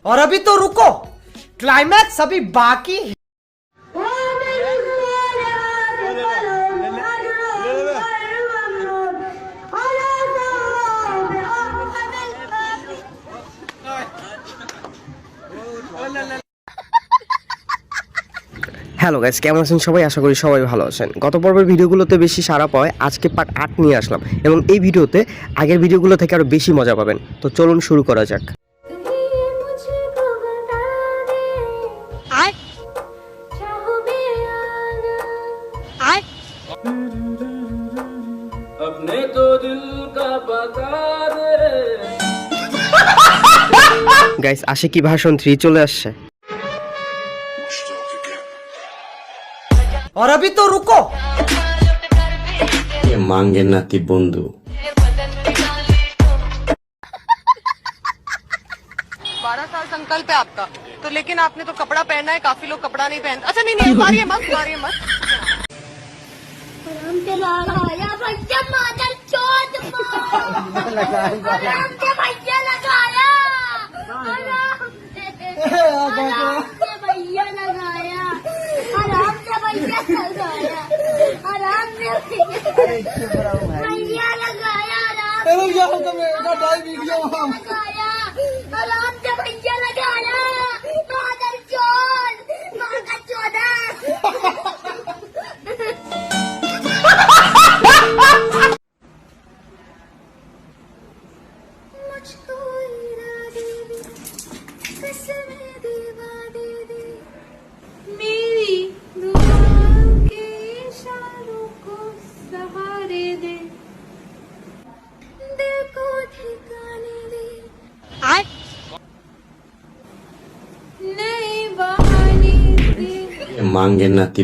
और अभी तो रुको, क्लाइमैक्स अभी बाकी है। হ্যালো গাইস, কেমন আছেন সবাই? আশা করি সবাই ভালো আছেন। গত পর্বের ভিডিওগুলোতে বেশি সাড়া পাওয়ায় আজকে পার্ট 8 নিয়ে আসলাম এবং এই ভিডিওতে আগের ভিডিওগুলো থেকে আরও বেশি মজা পাবেন। তো চলুন শুরু করা যাক। अपने तो दिल का बता दे। গাইস, আশিকি ভার্সন 3 চলে আসছে। और अभी तो रुको, ये मांगे नाती बंधु 12 साल संकल्प है आपका, तो लेकिन आपने तो कपड़ा पहना है, काफी लोग कपड़ा नहीं पहनते। अच्छा नहीं मारिए मत। आराम से लगाया भैया मादर चोट आराम से भैया लगाया आराम से भैया लगाया आराम से भैया लगाया आराम से भैया लगाया आराम से भैया लगाया मादर चोट मादर चोदा मुझको इरादे दे कसमें दीवा दे दे मेरी दुआओं के इशारों को सहारे दे दिल को ठिकाने दे नए बहाने दे ये मांगे नाती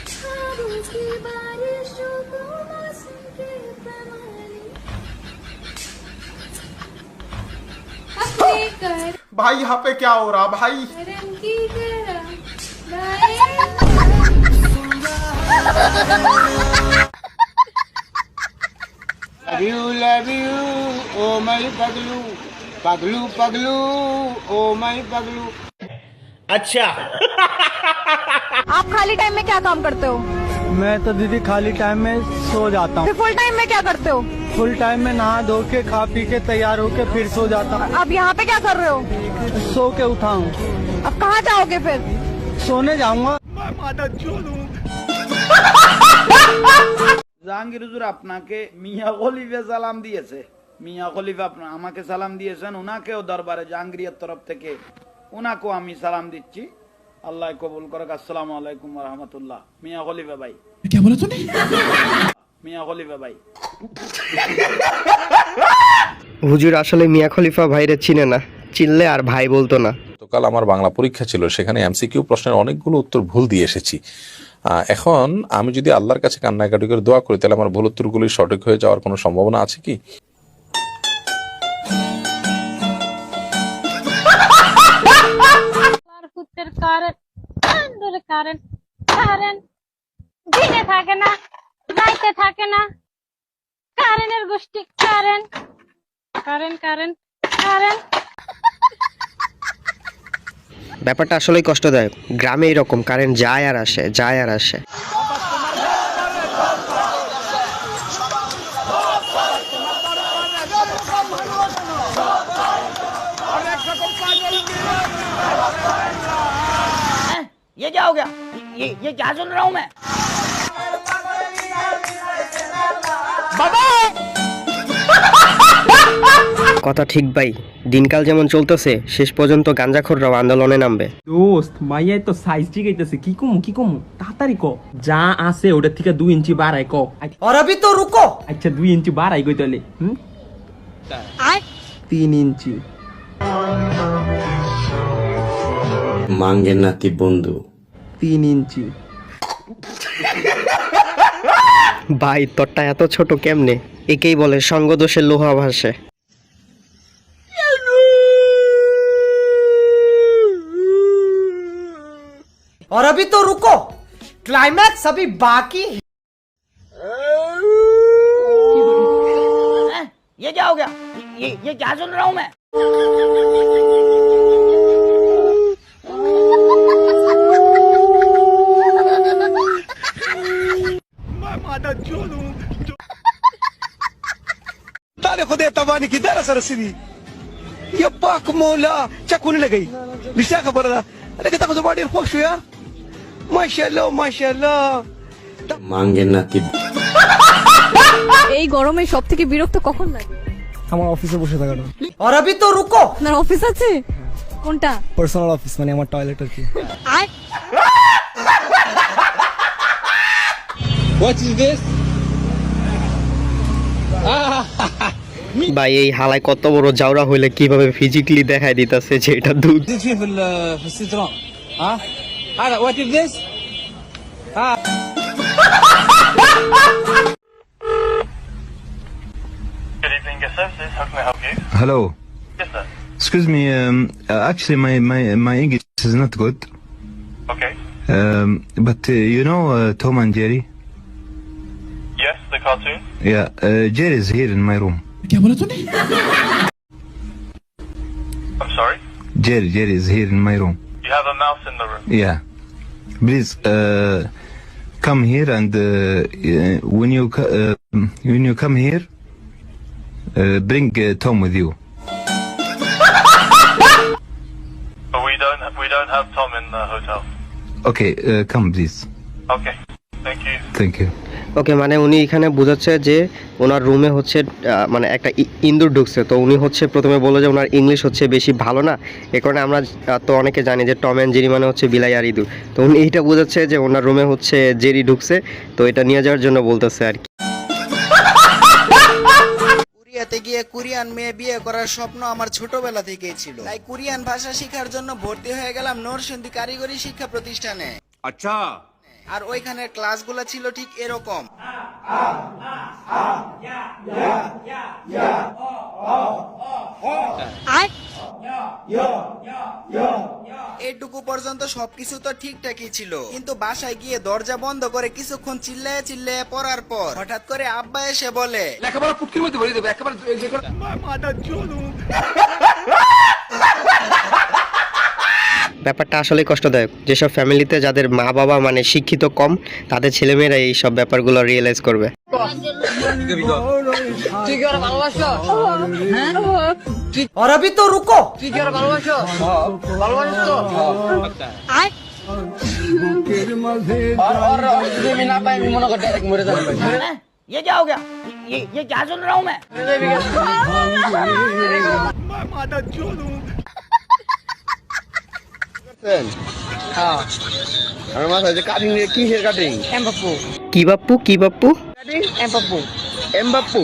ख्वाबों की बारिशों को मौसम के पैमाने अपने भाई यहाँ पे क्या हो रहा भाई? करम की गहराई Love you, oh my पगलू, पगलू पगलू, oh my पगलू। आप खाली टाइम में क्या काम करते हो? मैं तो दीदी खाली टाइम में सो जाता हूँ। फिर फुल टाइम में क्या करते हो? फुल टाइम में नहा धो के खा पी के तैयार होके फिर सो जाता हूँ। अब यहाँ पे क्या कर रहे हो? सो के उठा हूँ, अब कहाँ जाओगे फिर? सोने जाऊंगा। জাহাঙ্গীর হুজুর আপনাকে মিয়া খলিফা সালাম দিয়েছে। মিয়া খলিফা আমাকে সালাম দিয়েছেন, উনাকেও দরবারে জাহাঙ্গীরের তরফ থেকে উনাকেও আমি সালাম দিচ্ছি। আল্লাহ কবুল করুক। আসসালামু আলাইকুম ওয়া রাহমাতুল্লাহ। মিয়া খলিফা ভাই। কি বলা তুমি? মিয়া খলিফা ভাই। হুজুর আসলে মিয়া খলিফা ভাইরে চিনে না, চিনলে আর ভাই বলতো না। গতকাল আমার বাংলা পরীক্ষা ছিল, সেখানে এমসিকিউ প্রশ্নের অনেকগুলো উত্তর ভুল দিয়ে এসেছি। এখন আমি যদি আল্লাহর কাছে কান্নাকাটি করে দোয়া করি, তাহলে আমার ভুল উত্তরগুলি সঠিক হয়ে যাওয়ার কোনো সম্ভাবনা আছে কি? দিনে থাকে না রাইতে থাকে না কারেন্টের গোষ্ঠী কারেন্ট কারেন্ট কারেন্ট কারেন্ট ব্যাপারটা আসলেই কষ্টদায়ক। গ্রামে এরকম কারেন্ট যায় আর আসে, যায় আর আসে। ये क्या हो गया? ये क्या सुन रहा हूँ मैं? কথা ঠিক ভাই, দিনকাল যেমন চলতেছে শেষ পর্যন্ত গাঞ্জাখোররাও আন্দোলনে নামবে। দোস্ত মাইয়াই তো সাইজ ঠিক হইতেছে। কি কমু তাড়াতাড়ি ক। যা আছে ওটার থেকে 2 ইঞ্চি বাড়াই ক। और अभी तो रुको, আচ্ছা 2 ইঞ্চি বাড়াই কই তাহলে? 3 ইঞ্চি। मांगे नाती बंधु 3 ইঞ্চি। ভাই তোরটা এত ছোট কেমনে? একেই বলে সঙ্গদোষের লোহা ভাসে। और अभी तो रुको, क्लाइमैक्स अभी बाकी है। ये क्या हो गया? ये क्या सुन रहा हूँ मैं? ताले खुदे तबानी की दरा सरसरी ये पाक मौला चकुन लगी लिशा खबर दा अरे कितना कुछ बाड़ी खुश हुआ माशाल्लाह মাঙ্গের নাতি এই গরমে সব থেকে বিরক্ত কখন লাগে? আমার অফিসে বসে থাকাটা और अभी तो रुको, আপনার অফিস আছে? কোনটা? পার্সোনাল অফিস মানে আমার টয়লেট আর কি। ভাই এই হালায় কত বড় জাউরা হইলে কিভাবে ফিজিক্যালি দেখায় দিতেছে যে এটা দুধ। Hello. Yes, sir. Excuse me. Actually, my English is not good. Okay. But you know Tom and Jerry? Yes, the cartoon. Yeah. Jerry is here in my room. I'm sorry? Jerry is here in my room. You have a mouse in the room. Yeah. Please come here and when you come here, bring Tom with you. But we don't have Tom in the hotel. Okay. Come please. Okay. Thank you. Thank you. ওকে, মানে উনি এখানে বোঝাচ্ছে যে ওনার রুমে হচ্ছে মানে একটা ইন্দুর ঢুকছে, তো উনি হচ্ছে প্রথমে বললো যে ওনার ইংলিশ হচ্ছে বেশি ভালো না, এ কারণে আমরা তো অনেকে জানি যে টম অ্যান্ড জেরি মানে হচ্ছে বিলাই আর ইঁদুর, তো উনি এইটা বোঝাচ্ছে যে ওনার রুমে হচ্ছে জেরি ঢুকছে, তো এটা নিয়ে যাওয়ার জন্য বলতেছে আর কি। কোরিয়াতে গিয়ে কোরিয়ান মেয়ে বিয়ে করার স্বপ্ন আমার ছোটবেলা থেকেই ছিল, তাই কোরিয়ান ভাষা শেখার জন্য ভর্তি হয়ে গেলাম নরসিংদী কারিগরি শিক্ষা প্রতিষ্ঠানে। अच्छा আর ওইখানের ক্লাসগুলো ছিল ঠিক এরকম। এইটুকু পর্যন্ত সবকিছু তো ঠিকঠাকই ছিল, কিন্তু বাসায় গিয়ে দরজা বন্ধ করে কিছুক্ষণ চিল্লায়ে চিল্লায়ে পড়ার পর হঠাৎ করে আব্বা এসে বলে, লেখাপড়া পুটকির মধ্যে ভরে দেবে একেবারে ব্যাপারটা আসলে কষ্টদায়ক, যেসব ফ্যামিলিতে যাদের মা বাবা মানে শিক্ষিত কম, তাদের ছেলেমেয়েরা এই সব ব্যাপারগুলো রিয়েলাইজ করবে। और अभी तो रुको, ये क्या हो गया? ये क्या सुन रहा हूँ मैं? আমার মাথায় যে কাটিং কিসের কাটিং? কি বাপ্পু? এমবাপ্পু